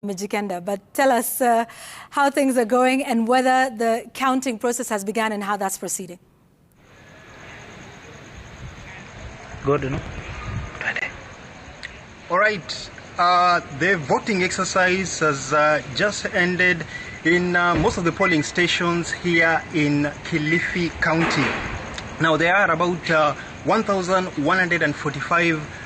Mijikenda, but tell us how things are going and whether the counting process has begun and how that's proceeding. Good, no? All right. The voting exercise has just ended in most of the polling stations here in Kilifi County. Now, there are about 1,145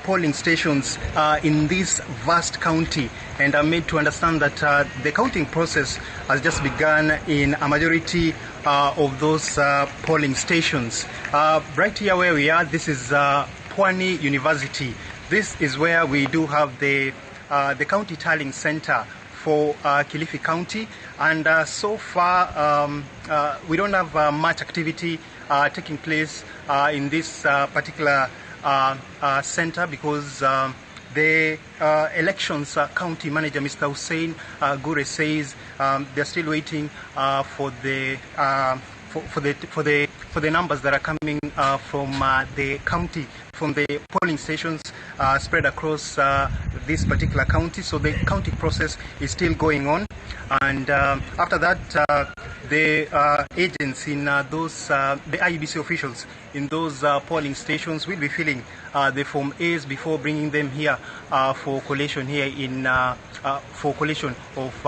polling stations in this vast county, and I'm made to understand that the counting process has just begun in a majority of those polling stations. Right here where we are, this is Pwani University. This is where we do have the county tallying center for Kilifi County, and so far we don't have much activity taking place in this particular center because the elections county manager, Mr. Hussein Gure, says they're still waiting for the numbers that are coming from the county, from the polling stations spread across this particular county. So the counting process is still going on, and after that, the agents in those, the IEBC officials in those polling stations will be filling the Form A's before bringing them here for collation here in for collation of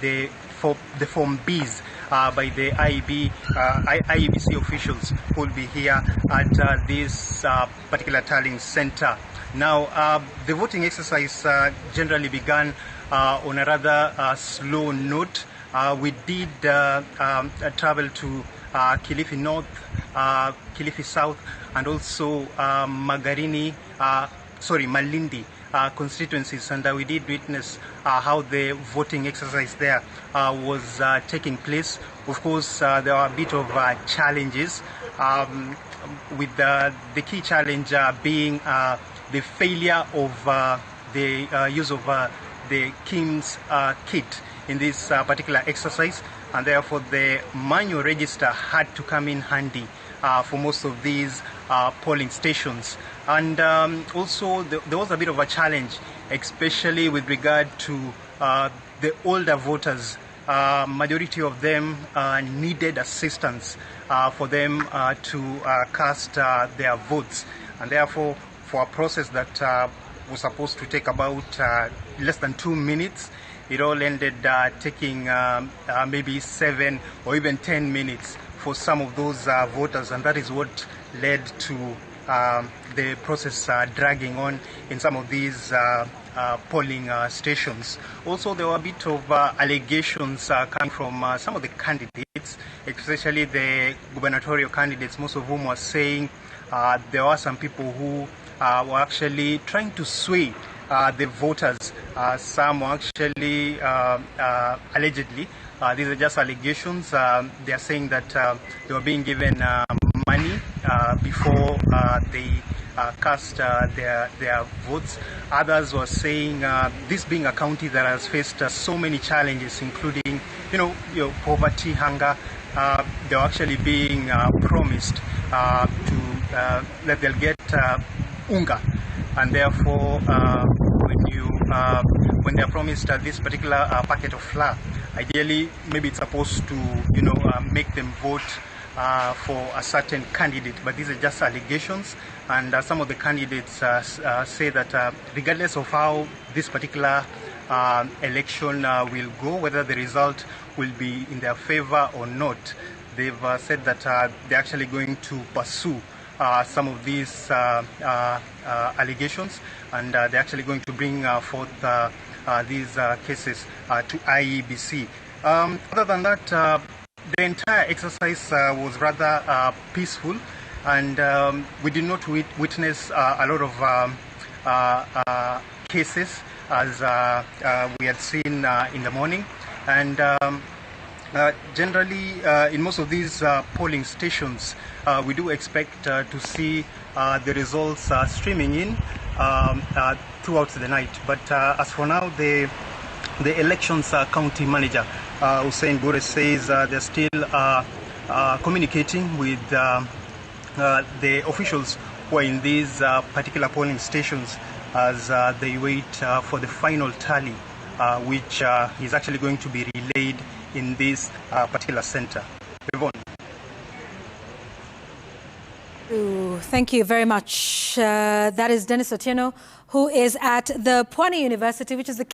the Form B's by the IEBC officials who will be here at this particular tallying center. Now, the voting exercise generally began on a rather slow note. We did travel to Kilifi North, Kilifi South, and also Malindi constituencies, and we did witness how the voting exercise there was taking place. Of course, there were a bit of challenges, with the key challenge being the failure of the use of the KIMS kit in this particular exercise, and therefore the manual register had to come in handy for most of these polling stations. And also there was a bit of a challenge, especially with regard to the older voters. Majority of them needed assistance for them to cast their votes, and therefore for a process that was supposed to take about less than 2 minutes, it all ended taking maybe 7 or even 10 minutes for some of those voters, and that is what led to the process dragging on in some of these polling stations. Also, there were a bit of allegations coming from some of the candidates, especially the gubernatorial candidates, most of whom were saying there were some people who were actually trying to sway the voters. Some were actually allegedly, these are just allegations, they are saying that they were being given money before they cast their votes. Others were saying this being a county that has faced so many challenges, including poverty, hunger, they were actually being promised that they'll get unga, and therefore when they are promised this particular packet of flour, ideally maybe it's supposed to make them vote for a certain candidate, but these are just allegations, and some of the candidates say that regardless of how this particular election will go, whether the result will be in their favor or not, they've said that they're actually going to pursue some of these allegations, and they're actually going to bring forth these cases to IEBC. Other than that, the entire exercise was rather peaceful, and we did not witness a lot of cases as we had seen in the morning. And generally, in most of these polling stations, we do expect to see the results streaming in throughout the night. But as for now, the elections county manager, Hussein Gure, says they're still communicating with the officials who are in these particular polling stations, as they wait for the final tally, which is actually going to be relayed in this particular center. Yvonne. Thank you very much. That is Dennis Otieno, who is at the Pwani University, which is the